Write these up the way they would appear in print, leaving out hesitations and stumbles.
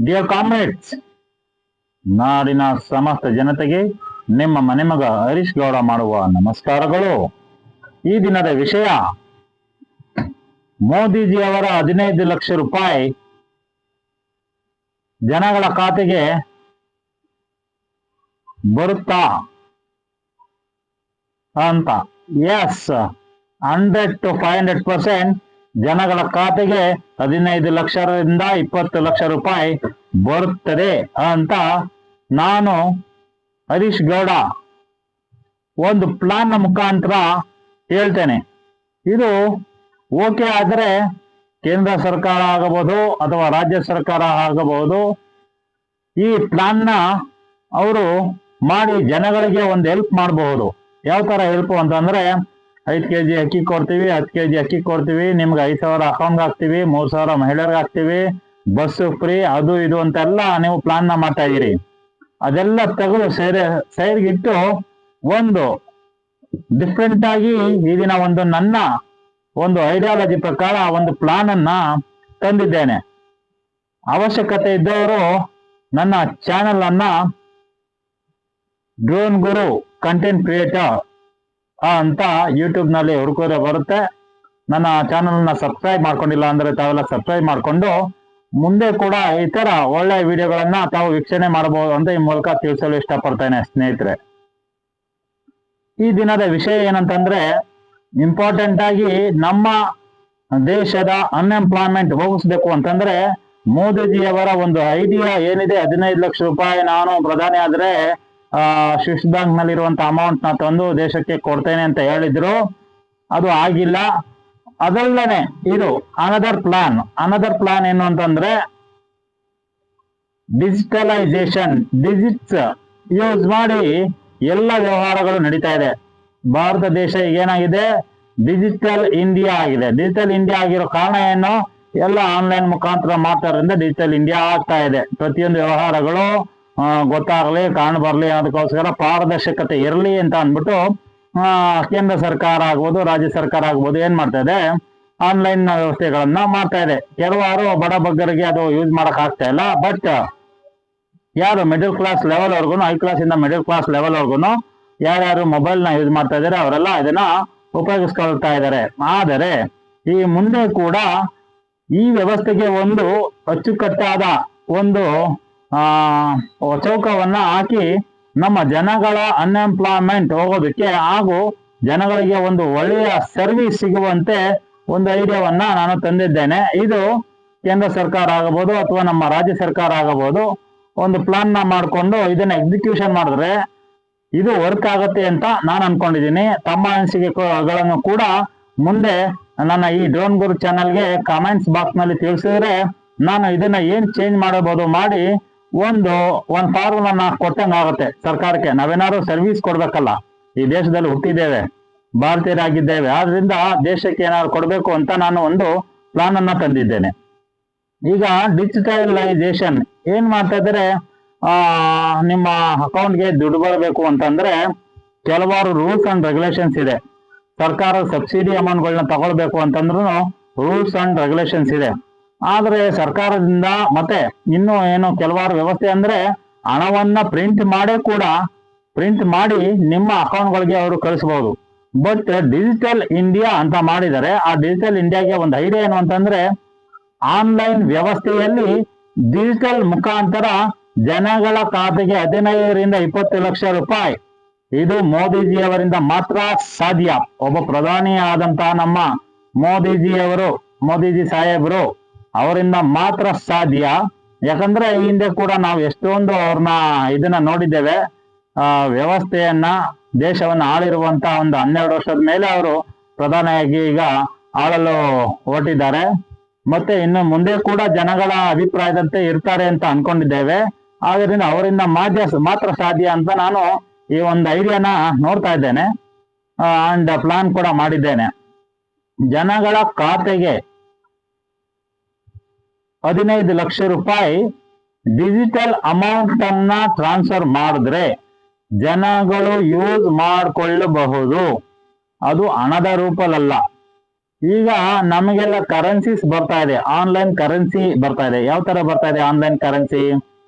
Dear comrades, ನಾಡಿನ ಸಮಸ್ತ ಜನತೆಗೆ ನಿಮ್ಮ ಮನೆ ಮಗ ಹರೀಶ್ ಗೌಡ ಮಾಡುವ ನಮಸ್ಕಾರಗಳು. ಈ ದಿನದ ವಿಷಯ, ಮೋದಿಜಿಯವರ 15 ಲಕ್ಷ ರೂಪಾಯಿ ಜನಗಳ ಖಾತೆಗೆ ಬರುತ್ತಾ ಅಂತ. ಎಸ್, 100 to 500% ಜನಗಳ ಖಾತೆಗೆ 15 ಲಕ್ಷದಿಂದ 20 ಲಕ್ಷ ರೂಪಾಯಿ ಬರುತ್ತದೆ ಅಂತ ನಾನು ಹರೀಶ್ ಗೌಡ ಒಂದು ಪ್ಲಾನ್ ಮುಖಾಂತರ ಹೇಳ್ತೇನೆ. ಇದು ಓಕೆ ಆದರೆ ಕೇಂದ್ರ ಸರ್ಕಾರ ಆಗಬಹುದು ಅಥವಾ ರಾಜ್ಯ ಸರ್ಕಾರ ಆಗಬಹುದು, ಈ ಪ್ಲಾನ್ನ ಅವರು ಮಾಡಿ ಜನಗಳಿಗೆ ಒಂದು ಹೆಲ್ಪ್ ಮಾಡಬಹುದು. ಯಾವ ತರ ಹೆಲ್ಪ್ ಅಂತಂದ್ರೆ, 5 kg ಅಕ್ಕಿ ಕೊಡ್ತೀವಿ, 10 kg ಅಕ್ಕಿ ಕೊಡ್ತೀವಿ, ನಿಮ್ಗೆ 5,000 ಅಕೌಂಟ್ ಹಾಕ್ತಿವಿ, 3,000 ಮಹಿಳೆಯರಿಗೆ ಹಾಕ್ತಿವಿ, ಬಸ್ ಫ್ರೀ, ಅದು ಇದು ಅಂತೆಲ್ಲ ನೀವು ಪ್ಲಾನ್ ಮಾಡ್ತಾ ಇದೀರಿ. ಅದೆಲ್ಲ ತೆಗೆದು ಸೈಡ್ಗಿಟ್ಟು ಒಂದು ಡಿಫ್ರೆಂಟ್ ಆಗಿ ಈ ದಿನ ನನ್ನ ಒಂದು ಐಡಿಯಾಲಜಿ ಪ್ರಕಾರ ಒಂದು ಪ್ಲಾನ್ ಅನ್ನ ತಂದಿದ್ದೇನೆ. ಅವಶ್ಯಕತೆ ಇದ್ದವರು ನನ್ನ ಚಾನೆಲ್ ಅನ್ನ ಡ್ರೋನ್ ಗುರು ಕಂಟೆಂಟ್ ಕ್ರಿಯೇಟರ್ ಅಂತ ಯೂಟ್ಯೂಬ್ ನಲ್ಲಿ ಹುಡುಕೋರೆ ಬರುತ್ತೆ. ನನ್ನ ಚಾನೆಲ್ ನ ಸಬ್ಸ್ಕ್ರೈಬ್ ಮಾಡ್ಕೊಂಡಿಲ್ಲ ಅಂದ್ರೆ ತಾವೆಲ್ಲ ಸಬ್ಸ್ಕ್ರೈಬ್ ಮಾಡ್ಕೊಂಡು ಮುಂದೆ ಕೂಡ ಈ ತರ ಒಳ್ಳೆ ವಿಡಿಯೋಗಳನ್ನ ತಾವು ವೀಕ್ಷಣೆ ಮಾಡಬಹುದು ಅಂತ ಈ ಮೂಲಕ ತಿಳಿಸಲು ಇಷ್ಟಪಡ್ತೇನೆ. ಸ್ನೇಹಿತರೆ, ಈ ದಿನದ ವಿಷಯ ಏನಂತಂದ್ರೆ, ಇಂಪಾರ್ಟೆಂಟ್ ಆಗಿ ನಮ್ಮ ದೇಶದ ಅನ್ಎಂಪ್ಲಾಯ್ಮೆಂಟ್ ಹೋಗಿಸ್ಬೇಕು ಅಂತಂದ್ರೆ ಮೋದಿಜಿಯವರ ಒಂದು ಐಡಿಯಾ ಏನಿದೆ, 15 ಲಕ್ಷ ರೂಪಾಯಿ ನಾನು ಪ್ರಧಾನಿ ಆದ್ರೆ ಸ್ವಿಸ್ ಬ್ಯಾಂಕ್ ನಲ್ಲಿರುವಂತ ಅಮೌಂಟ್ ನ ತಂದು ದೇಶಕ್ಕೆ ಕೊಡ್ತೇನೆ ಅಂತ ಹೇಳಿದ್ರು. ಅದು ಆಗಿಲ್ಲ. ಅದಲ್ಲದೆ ಇದು ಅನದರ್ ಪ್ಲಾನ್ ಏನು ಅಂತಂದ್ರೆ, ಡಿಜಿಟಲೈಸೇಷನ್, ಡಿಜಿಟ್ಸ್ ಯೂಸ್ ಮಾಡಿ ಎಲ್ಲ ವ್ಯವಹಾರಗಳು ನಡೀತಾ ಇದೆ. ಭಾರತ ದೇಶ ಏನಾಗಿದೆ, ಡಿಜಿಟಲ್ ಇಂಡಿಯಾ ಆಗಿದೆ. ಡಿಜಿಟಲ್ ಇಂಡಿಯಾ ಆಗಿರೋ ಕಾರಣ ಏನು, ಎಲ್ಲ ಆನ್ಲೈನ್ ಮುಖಾಂತರ ಮಾಡ್ತಾರಿಂದ ಡಿಜಿಟಲ್ ಇಂಡಿಯಾ ಆಗ್ತಾ ಇದೆ. ಪ್ರತಿಯೊಂದು ವ್ಯವಹಾರಗಳು ಗೊತ್ತಾಗಲಿ, ಕಾರಣ ಬರಲಿ ಅನ್ನೋದಕ್ಕೋಸ್ಕರ ಪಾರದರ್ಶಕತೆ ಇರಲಿ ಅಂತ ಅಂದ್ಬಿಟ್ಟು ಕೇಂದ್ರ ಸರ್ಕಾರ ಆಗ್ಬೋದು, ರಾಜ್ಯ ಸರ್ಕಾರ ಆಗ್ಬೋದು, ಏನ್ ಮಾಡ್ತಾ ಇದೆ, ಆನ್ಲೈನ್ ವ್ಯವಸ್ಥೆಗಳನ್ನ ಮಾಡ್ತಾ ಇದೆ. ಕೆಲವಾರು ಬಡ ಬಗ್ಗರಿಗೆ ಅದು ಯೂಸ್ ಮಾಡಕ್ ಆಗ್ತಾ ಇಲ್ಲ. ಬಟ್ ಯಾರು ಮಿಡಲ್ ಕ್ಲಾಸ್ ಲೆವೆಲ್ ವರ್ಗು, ಹೈ ಕ್ಲಾಸ್ ಇಂದ ಮಿಡಲ್ ಕ್ಲಾಸ್ ಲೆವೆಲ್ ವರ್ಗು ಯಾರ್ಯಾರು ಮೊಬೈಲ್ ನ ಯೂಸ್ ಮಾಡ್ತಾ ಇದಾರೆ ಅವರೆಲ್ಲ ಇದನ್ನ ಉಪಯೋಗಿಸ್ಕೊಳ್ತಾ ಇದ್ದಾರೆ. ಆದರೆ ಈ ಮುಂದೆ ಕೂಡ ಈ ವ್ಯವಸ್ಥೆಗೆ ಒಂದು ಅಚ್ಚುಕಟ್ಟಾದ ಒಂದು ಚೌಕವನ್ನ ಹಾಕಿ ನಮ್ಮ ಜನಗಳ ಅನ್ಎಂಪ್ಲಾಯ್ಮೆಂಟ್ ಹೋಗೋದಕ್ಕೆ ಹಾಗೂ ಜನಗಳಿಗೆ ಒಂದು ಒಳ್ಳೆಯ ಸರ್ವಿಸ್ ಸಿಗುವಂತೆ ಒಂದು ಐಡಿಯಾವನ್ನ ನಾನು ತಂದಿದ್ದೇನೆ. ಇದು ಕೇಂದ್ರ ಸರ್ಕಾರ ಆಗಬಹುದು ಅಥವಾ ನಮ್ಮ ರಾಜ್ಯ ಸರ್ಕಾರ ಆಗಬಹುದು, ಒಂದು ಪ್ಲಾನ್ ನ ಮಾಡಿಕೊಂಡು ಇದನ್ನ ಎಕ್ಸಿಕ್ಯೂಷನ್ ಮಾಡಿದ್ರೆ ಇದು ವರ್ಕ್ ಆಗುತ್ತೆ ಅಂತ ನಾನು ಅನ್ಕೊಂಡಿದ್ದೀನಿ. ತಮ್ಮ ಅನಿಸಿಕೆಗಳನ್ನು ಕೂಡ ಮುಂದೆ ನನ್ನ ಈ ಡ್ರೋನ್ ಗುರು ಚಾನಲ್ಗೆ ಕಾಮೆಂಟ್ಸ್ ಬಾಕ್ಸ್ ನಲ್ಲಿ ತಿಳಿಸಿದ್ರೆ ನಾನು ಇದನ್ನ ಏನ್ ಚೇಂಜ್ ಮಾಡಬಹುದು ಮಾಡಿ ಒಂದು ಫಾರ್ಮುಲಾ ಕೊಟ್ಟಂಗಾಗುತ್ತೆ ಸರ್ಕಾರಕ್ಕೆ. ನಾವೇನಾದ್ರು ಸರ್ವಿಸ್ ಕೊಡ್ಬೇಕಲ್ಲ, ಈ ದೇಶದಲ್ಲಿ ಹುಟ್ಟಿದ್ದೇವೆ, ಭಾರತೀಯರಾಗಿದ್ದೇವೆ, ಆದ್ರಿಂದ ದೇಶಕ್ಕೆ ಏನಾದ್ರು ಕೊಡ್ಬೇಕು ಅಂತ ನಾನು ಒಂದು ಪ್ಲಾನ್ ಅನ್ನ ತಂದಿದ್ದೇನೆ. ಈಗ ಡಿಜಿಟಲೈಸೇಷನ್ ಏನ್ ಮಾಡ್ತಾ ಇದ್ದಾರೆ, ನಿಮ್ಮ ಅಕೌಂಟ್ಗೆ ದುಡ್ಡು ಬರಬೇಕು ಅಂತಂದ್ರೆ ಕೆಲವಾರು ರೂಲ್ಸ್ ಅಂಡ್ ರೆಗ್ಯುಲೇಷನ್ಸ್ ಇದೆ. ಸರ್ಕಾರ ಸಬ್ಸಿಡಿ ಅಮೌಂಟ್ಗಳನ್ನ ತಗೊಳ್ಬೇಕು ಅಂತಂದ್ರೂ ರೂಲ್ಸ್ ಅಂಡ್ ರೆಗ್ಯುಲೇಷನ್ಸ್ ಇದೆ. ಆದ್ರೆ ಸರ್ಕಾರದಿಂದ ಮತ್ತೆ ಇನ್ನು ಏನು ಕೆಲವಾರು ವ್ಯವಸ್ಥೆ ಅಂದ್ರೆ ಹಣವನ್ನ ಪ್ರಿಂಟ್ ಮಾಡಿ ನಿಮ್ಮ ಅಕೌಂಟ್ಗಳಿಗೆ ಅವರು ಕಳಿಸಬಹುದು. ಬಟ್ ಡಿಜಿಟಲ್ ಇಂಡಿಯಾ ಅಂತ ಮಾಡಿದರೆ, ಆ ಡಿಜಿಟಲ್ ಇಂಡಿಯಾಗೆ ಒಂದು ಐಡಿಯಾ ಏನು ಅಂತಂದ್ರೆ, ಆನ್ಲೈನ್ ವ್ಯವಸ್ಥೆಯಲ್ಲಿ ಡಿಜಿಟಲ್ ಮುಖಾಂತರ ಜನಗಳ ಖಾತೆಗೆ 15ರಿಂದ 20 ಲಕ್ಷ ರೂಪಾಯಿ, ಇದು ಮೋದಿಜಿಯವರಿಂದ ಮಾತ್ರ ಸಾಧ್ಯ. ಒಬ್ಬ ಪ್ರಧಾನಿ ಆದಂತಹ ನಮ್ಮ ಮೋದಿಜಿ ಸಾಹೇಬರು ಅವರಿಂದ ಮಾತ್ರ ಸಾಧ್ಯ. ಯಾಕಂದ್ರೆ ಹಿಂದೆ ಕೂಡ ನಾವು ಎಷ್ಟೊಂದು ಅವ್ರನ್ನ ಇದನ್ನ ನೋಡಿದ್ದೇವೆ. ವ್ಯವಸ್ಥೆಯನ್ನ, ದೇಶವನ್ನ ಆಳಿರುವಂತ ಒಂದು 12 ವರ್ಷದ ಮೇಲೆ ಅವರು ಪ್ರಧಾನಿಯಾಗಿ ಈಗ ಆಳಲು ಹೊರಟಿದ್ದಾರೆ. ಮತ್ತೆ ಇನ್ನು ಮುಂದೆ ಕೂಡ ಜನಗಳ ಅಭಿಪ್ರಾಯದಂತೆ ಇರ್ತಾರೆ ಅಂತ ಅನ್ಕೊಂಡಿದ್ದೇವೆ. ಆದ್ರಿಂದ ಅವರಿಂದ ಮಾತ್ರ ಸಾಧ್ಯ ಅಂತ ನಾನು ಈ ಒಂದು ಐಡಿಯಾನ ನೋಡ್ತಾ ಇದ್ದೇನೆ ಅಂಡ್ ಪ್ಲಾನ್ ಕೂಡ ಮಾಡಿದ್ದೇನೆ. ಜನಗಳ ಖಾತೆಗೆ 15 ಲಕ್ಷ ರೂಪಾಯಿ ಡಿಜಿಟಲ್ ಅಮೌಂಟ್ ಅನ್ನ ಟ್ರಾನ್ಸ್ಫರ್ ಮಾಡಿದ್ರೆ ಜನಗಳು ಯೂಸ್ ಮಾಡಿಕೊಳ್ಳಬಹುದು. ಅದು ಹಣದ ರೂಪದಲ್ಲ, ಈಗ ನಮಗೆಲ್ಲ ಕರೆನ್ಸೀಸ್ ಬರ್ತಾ ಇದೆ, ಆನ್ಲೈನ್ ಕರೆನ್ಸಿ ಬರ್ತಾ ಇದೆ. ಯಾವ ತರ ಬರ್ತಾ ಇದೆ ಆನ್ಲೈನ್ ಕರೆನ್ಸಿ?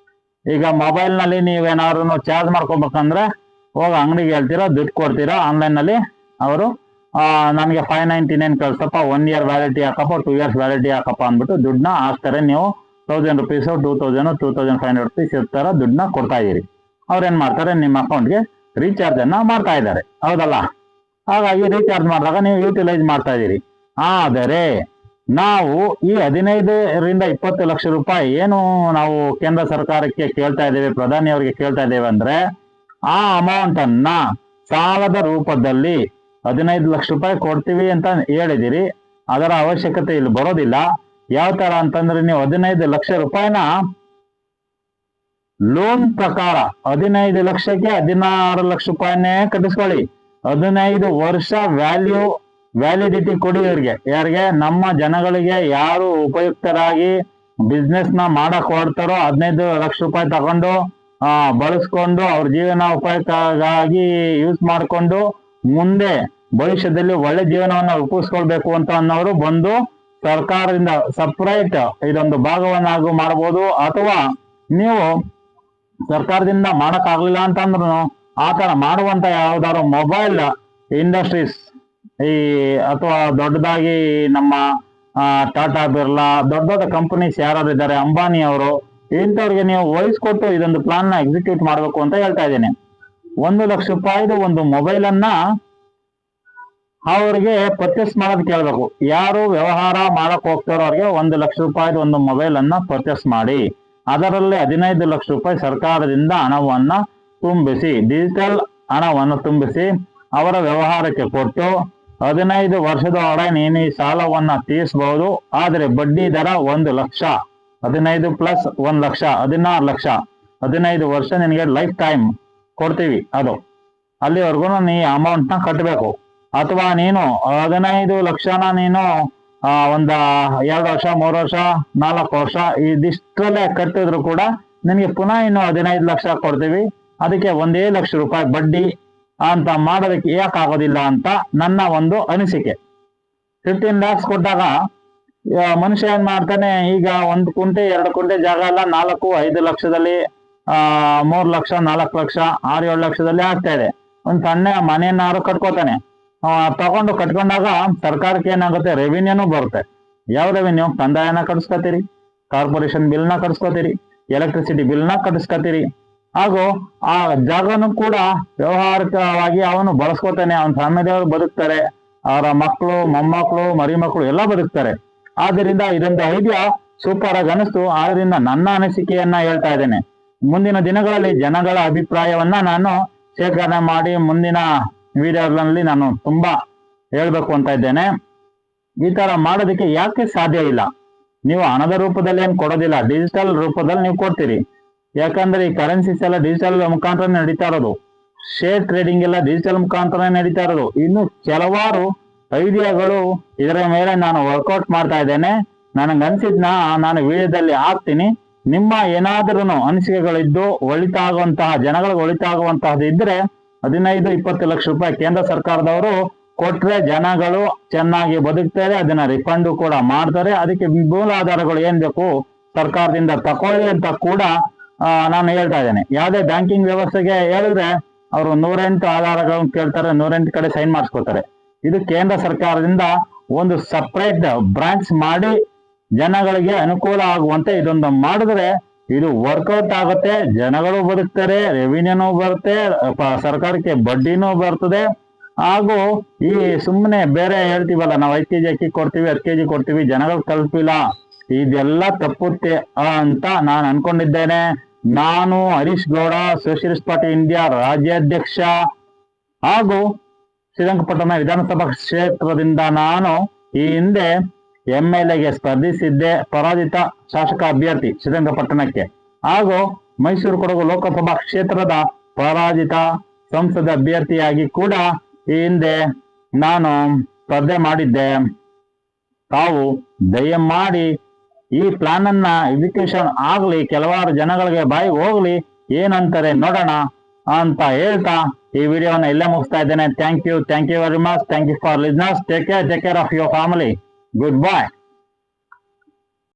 ಈಗ ಮೊಬೈಲ್ ನಲ್ಲಿ ನೀವೇನಾದ್ರು ಚಾರ್ಜ್ ಮಾಡ್ಕೊಬೇಕಂದ್ರೆ ಹೋಗಿ ಅಂಗಡಿಗೆ ಹೇಳ್ತೀರಾ, ದುಡ್ಡು ಕೊಡ್ತೀರಾ, ಆನ್ಲೈನ್ ನಲ್ಲಿ ಅವರು ನನಗೆ 599 ಕಳ್ಸಪ್ಪ, 1 year ವ್ಯಾಲಿಟಿ ಹಾಕಪ್ಪ, 2 years ವ್ಯಾಲಿಟಿ ಹಾಕಪ್ಪ ಅಂದ್ಬಿಟ್ಟು ದುಡ್ಡನ್ನ ಹಾಕ್ತಾರೆ. ನೀವು 1000 rupees, 2000, 2500 rupees ಇರ್ತಾರ ದುಡ್ಡನ್ನ ಕೊಡ್ತಾ ಇದೀರಿ. ಅವ್ರೇನ್ ಮಾಡ್ತಾರೆ, ನಿಮ್ಮ ಅಕೌಂಟ್ಗೆ ರೀಚಾರ್ಜ್ ಅನ್ನ ಮಾಡ್ತಾ ಇದ್ದಾರೆ, ಹೌದಲ್ಲ? ಹಾಗಾಗಿ ರೀಚಾರ್ಜ್ ಮಾಡಿದಾಗ ನೀವು ಯೂಟಿಲೈಸ್ ಮಾಡ್ತಾ ಇದೀರಿ. ಆದರೆ ನಾವು ಈ 15 ರಿಂದ 20 ಲಕ್ಷ ರೂಪಾಯಿ ಏನು ನಾವು ಕೇಂದ್ರ ಸರ್ಕಾರಕ್ಕೆ ಕೇಳ್ತಾ ಇದ್ದೇವೆ, ಪ್ರಧಾನಿ ಅವರಿಗೆ ಕೇಳ್ತಾ ಇದ್ದೇವೆ ಅಂದ್ರೆ, ಆ ಅಮೌಂಟ್ ಅನ್ನ ಸಾಲದ ರೂಪದಲ್ಲಿ 15 ಲಕ್ಷ ರೂಪಾಯಿ ಕೊಡ್ತೀವಿ ಅಂತ ಹೇಳಿದಿರಿ. ಅದರ ಅವಶ್ಯಕತೆ ಇಲ್ಲಿ ಬರೋದಿಲ್ಲ. ಯಾವ ತರ ಅಂತಂದ್ರೆ, ನೀವು 15 ಲಕ್ಷ ರೂಪಾಯಿನ ಲೋನ್ ಪ್ರಕಾರ 15 ಲಕ್ಷಕ್ಕೆ 16 ಲಕ್ಷ ರೂಪಾಯಿನೇ ಕಟ್ಟಿಸ್ಕೊಳ್ಳಿ. 15 ವರ್ಷ ವ್ಯಾಲಿಡಿಟಿ ಕೊಡಿ ಇವ್ರಿಗೆ. ಯಾರಿಗೆ? ನಮ್ಮ ಜನಗಳಿಗೆ ಯಾರು ಉಪಯುಕ್ತರಾಗಿ ಬಿಸ್ನೆಸ್ ನ ಮಾಡಕ್ ಹೊರಡ್ತಾರೋ 15 ಲಕ್ಷ ರೂಪಾಯಿ ತಗೊಂಡು ಬಳಸ್ಕೊಂಡು ಅವ್ರ ಜೀವನ ಉಪಯುಕ್ತವಾಗಿ ಯೂಸ್ ಮಾಡಿಕೊಂಡು ಮುಂದೆ ಭವಿಷ್ಯದಲ್ಲಿ ಒಳ್ಳೆ ಜೀವನವನ್ನ ರೂಪಿಸ್ಕೊಳ್ಬೇಕು ಅಂತ ಅನ್ನೋರು ಬಂದು ಸರ್ಕಾರದಿಂದ ಸಪರೇಟ್ ಇದೊಂದು ಭಾಗವನ್ನಾಗೂ ಮಾಡಬಹುದು. ಅಥವಾ ನೀವು ಸರ್ಕಾರದಿಂದ ಮಾಡಕ್ ಆಗ್ಲಿಲ್ಲ ಅಂತಂದ್ರು ಆ ತರ ಮಾಡುವಂತ ಯಾವ್ದಾದ್ರು ಮೊಬೈಲ್ ಇಂಡಸ್ಟ್ರೀಸ್ ಅಥವಾ ದೊಡ್ಡದಾಗಿ ನಮ್ಮ ಟಾಟಾ ಬಿರ್ಲಾ ದೊಡ್ಡ ದೊಡ್ಡ ಕಂಪನೀಸ್ ಯಾರು ಇದ್ದಾರೆ, ಅಂಬಾನಿ ಅವರು, ಇಂಥವ್ರಿಗೆ ನೀವು ವಹಿಸ್ಕೊಟ್ಟು ಇದೊಂದು ಪ್ಲಾನ್ ನ ಎಕ್ಸಿಕ್ಯೂಟ್ ಮಾಡಬೇಕು ಅಂತ ಹೇಳ್ತಾ ಇದ್ದೇನೆ. 1 ಲಕ್ಷ ರೂಪಾಯಿದು ಒಂದು ಮೊಬೈಲ್ ಅನ್ನ ಅವ್ರಿಗೆ ಪರ್ಚೇಸ್ ಮಾಡೋದು ಕೇಳ್ಬೇಕು. ಯಾರು ವ್ಯವಹಾರ ಮಾಡಕ್ ಹೋಗ್ತಾರೋ ಅವ್ರಿಗೆ 1 ಲಕ್ಷ ರೂಪಾಯಿದು ಒಂದು ಮೊಬೈಲ್ ಅನ್ನ ಪರ್ಚೇಸ್ ಮಾಡಿ, ಅದರಲ್ಲಿ 15 ಲಕ್ಷ ರೂಪಾಯಿ ಸರ್ಕಾರದಿಂದ ಹಣವನ್ನ ತುಂಬಿಸಿ, ಡಿಜಿಟಲ್ ಹಣವನ್ನು ತುಂಬಿಸಿ ಅವರ ವ್ಯವಹಾರಕ್ಕೆ ಕೊಟ್ಟು 15 ವರ್ಷದೊಳಗೆ ನೀನು ಈ ಸಾಲವನ್ನ ತೀರಿಸಬಹುದು. ಆದ್ರೆ ಬಡ್ಡಿ ದರ 1 ಲಕ್ಷ, 15 ಪ್ಲಸ್ 1 ಲಕ್ಷ, 16 ಲಕ್ಷ, 15 ವರ್ಷ ನಿನಗೆ ಲೈಫ್ ಟೈಮ್ ಕೊಡ್ತೀವಿ. ಅದು ಅಲ್ಲಿವರೆಗೂ ನೀ ಅಮೌಂಟ್ ನ ಕಟ್ಟಬೇಕು. ಅಥವಾ ನೀನು 15 ಲಕ್ಷನ ನೀನು 2 ವರ್ಷ, 3 ವರ್ಷ, 4 ವರ್ಷ ಇದಿಷ್ಟರಲ್ಲೇ ಕಟ್ಟಿದ್ರು ಕೂಡ ನಿನಗೆ ಪುನಃ ಇನ್ನು 15 ಲಕ್ಷ ಕೊಡ್ತೀವಿ. ಅದಕ್ಕೆ 1 ಲಕ್ಷ ರೂಪಾಯಿ ಬಡ್ಡಿ ಅಂತ ಮಾಡೋದಕ್ಕೆ ಯಾಕಾಗೋದಿಲ್ಲ ಅಂತ ನನ್ನ ಒಂದು ಅನಿಸಿಕೆ. 15 lakhs ಕೊಟ್ಟಾಗ ಮನುಷ್ಯ ಏನ್ ಮಾಡ್ತಾನೆ, ಈಗ 1 ಕುಂಟೆ 2 ಕುಂಟೆ ಜಾಗ ಎಲ್ಲ 4-5 ಲಕ್ಷದಲ್ಲಿ 3 ಲಕ್ಷ, 4 ಲಕ್ಷ, 6-7 ಲಕ್ಷದಲ್ಲಿ ಆಗ್ತಾ ಇದೆ. ಒಂದ್ ಸಣ್ಣ ಮನೆಯನ್ನಾರು ಕಟ್ಕೋತಾನೆ. ತಗೊಂಡು ಕಟ್ಕೊಂಡಾಗ ಸರ್ಕಾರಕ್ಕೆ ಏನಾಗುತ್ತೆ, ರೆವಿನ್ಯೂನು ಬರುತ್ತೆ. ಯಾವ ರೆವಿನ್ಯೂ? ಕಂದಾಯನ ಕಟ್ಸ್ಕೊತೀರಿ, ಕಾರ್ಪೊರೇಷನ್ ಬಿಲ್ ನ ಕಟ್ಸ್ಕೊತೀರಿ, ಎಲೆಕ್ಟ್ರಿಸಿಟಿ ಬಿಲ್ ನ ಕಟ್ಸ್ಕೊತೀರಿ. ಹಾಗೂ ಆ ಜಾಗನು ಕೂಡ ವ್ಯವಹಾರಿಕವಾಗಿ ಅವನು ಬಳಸ್ಕೊತಾನೆ, ಅವನ ಫ್ಯಾಮಿಲಿಯವರು ಬದುಕ್ತಾರೆ, ಅವರ ಮಕ್ಕಳು, ಮೊಮ್ಮಕ್ಕಳು, ಮರಿ ಮಕ್ಕಳು ಎಲ್ಲ ಬದುಕ್ತಾರೆ. ಆದ್ರಿಂದ ಇದೊಂದು ಐಡಿಯಾ ಸೂಪರ್ ಆಗಿ ಅನಿಸ್ತು. ಆದ್ರಿಂದ ನನ್ನ ಅನಿಸಿಕೆಯನ್ನ ಹೇಳ್ತಾ ಇದ್ದೇನೆ. ಮುಂದಿನ ದಿನಗಳಲ್ಲಿ ಜನಗಳ ಅಭಿಪ್ರಾಯವನ್ನ ನಾನು ಶೇಖರಣೆ ಮಾಡಿ ಮುಂದಿನ ವಿಡಿಯೋಗಳಲ್ಲಿ ನಾನು ತುಂಬಾ ಹೇಳ್ಬೇಕು ಅಂತ ಇದ್ದೇನೆ. ಈ ತರ ಮಾಡೋದಕ್ಕೆ ಯಾಕೆ ಸಾಧ್ಯ ಇಲ್ಲ? ನೀವು ಹಣದ ರೂಪದಲ್ಲಿ ಏನ್ ಕೊಡೋದಿಲ್ಲ, ಡಿಜಿಟಲ್ ರೂಪದಲ್ಲಿ ನೀವು ಕೊಡ್ತೀರಿ. ಯಾಕಂದ್ರೆ ಈ ಕರೆನ್ಸೀಸ್ ಎಲ್ಲ ಡಿಜಿಟಲ್ ಮುಖಾಂತರ ನಡೀತಾ ಇರೋದು, ಶೇರ್ ಟ್ರೇಡಿಂಗ್ ಎಲ್ಲ ಡಿಜಿಟಲ್ ಮುಖಾಂತರ ನಡೀತಾ ಇರೋದು. ಇನ್ನು ಕೆಲವಾರು ಐಡಿಯಾಗಳು ಇದರ ಮೇಲೆ ನಾನು ವರ್ಕೌಟ್ ಮಾಡ್ತಾ ಇದ್ದೇನೆ. ನನಗೆ ಅನ್ಸಿದ್ನ ನಾನು ವಿಡಿಯೋದಲ್ಲಿ ಹಾಕ್ತೀನಿ. ನಿಮ್ಮ ಏನಾದ್ರೂ ಅನಿಸಿಕೆಗಳಿದ್ದು ಒಳಿತಾಗುವಂತಹ, ಜನಗಳಿಗೆ ಒಳಿತಾಗುವಂತಹದ್ದು ಇದ್ರೆ 15-20 ಲಕ್ಷ ರೂಪಾಯಿ ಕೇಂದ್ರ ಸರ್ಕಾರದವರು ಕೊಟ್ರೆ ಜನಗಳು ಚೆನ್ನಾಗಿ ಬದುಕ್ತಾರೆ, ಅದನ್ನ ರಿಫಂಡ್ ಕೂಡ ಮಾಡ್ತಾರೆ. ಅದಕ್ಕೆ ಮೂಲ ಆಧಾರಗಳು ಏನ್ ಬೇಕು ಸರ್ಕಾರದಿಂದ ತಕೊಳ್ಳಿ ಅಂತ ಕೂಡ ನಾನು ಹೇಳ್ತಾ ಇದ್ದೇನೆ. ಯಾವುದೇ ಬ್ಯಾಂಕಿಂಗ್ ವ್ಯವಸ್ಥೆಗೆ ಹೇಳಿದ್ರೆ ಅವರು 108 ಆಧಾರಗಳನ್ನು ಕೇಳ್ತಾರೆ, 108 ಕಡೆ ಸೈನ್ ಮಾಡಿಸ್ಕೊತಾರೆ. ಇದು ಕೇಂದ್ರ ಸರ್ಕಾರದಿಂದ ಒಂದು ಸಪರೇಟ್ ಬ್ರಾಂಚ್ ಮಾಡಿ ಜನಗಳಿಗೆ ಅನುಕೂಲ ಆಗುವಂತೆ ಇದೊಂದು ಮಾಡಿದ್ರೆ ಇದು ವರ್ಕೌಟ್ ಆಗುತ್ತೆ. ಜನಗಳು ಬದುಕ್ತಾರೆ, ರೆವಿನ್ಯೂನೂ ಬರುತ್ತೆ, ಸರ್ಕಾರಕ್ಕೆ ಬಡ್ಡಿನೂ ಬರ್ತದೆ. ಹಾಗೂ ಈ ಸುಮ್ಮನೆ ಬೇರೆ ಹೇಳ್ತೀವಲ್ಲ, ನಾವು 5 kg ಅಕ್ಕಿ ಕೊಡ್ತೀವಿ, 10 kg ಕೊಡ್ತೀವಿ, ಜನಗಳು ತಲುಪಿಲ್ಲ, ಇದೆಲ್ಲ ತಪ್ಪುತ್ತೆ ಅಂತ ನಾನು ಅನ್ಕೊಂಡಿದ್ದೇನೆ. ನಾನು Harish Gowda, socialist party India ರಾಜ್ಯಾಧ್ಯಕ್ಷ ಹಾಗೂ ಶ್ರೀರಂಗಪಟ್ಟಣ ವಿಧಾನಸಭಾ ಕ್ಷೇತ್ರದಿಂದ ನಾನು ಈ ಹಿಂದೆ MLA ಸ್ಪರ್ಧಿಸಿದ್ದೆ, ಪರಾಜಿತ ಶಾಸಕ ಅಭ್ಯರ್ಥಿ ಶ್ರೀರಂಗಪಟ್ಟಣಕ್ಕೆ. ಹಾಗೂ ಮೈಸೂರು ಕೊಡಗು ಲೋಕಸಭಾ ಕ್ಷೇತ್ರದ ಪರಾಜಿತ ಸಂಸದ ಅಭ್ಯರ್ಥಿಯಾಗಿ ಕೂಡ ಈ ಹಿಂದೆ ನಾನು ಸ್ಪರ್ಧೆ ಮಾಡಿದ್ದೆ. ತಾವು ದಯಮಾಡಿ ಈ ಪ್ಲಾನ್ ಅನ್ನ ಎಕ್ಸಿಕ್ಯೂಷನ್ ಆಗ್ಲಿ, ಕೆಲವಾರು ಜನಗಳಿಗೆ ಬಾಯಿ ಹೋಗ್ಲಿ, ಏನಂತಾರೆ ನೋಡೋಣ. ಅಂತ ಹೇಳ್ತಾ ಈ ವಿಡಿಯೋನ ಇಲ್ಲೇ ಮುಗಿಸ್ತಾ ಇದ್ದೇನೆ. Thank you very much. Thank you for listeners. Take care of your family. Good bye.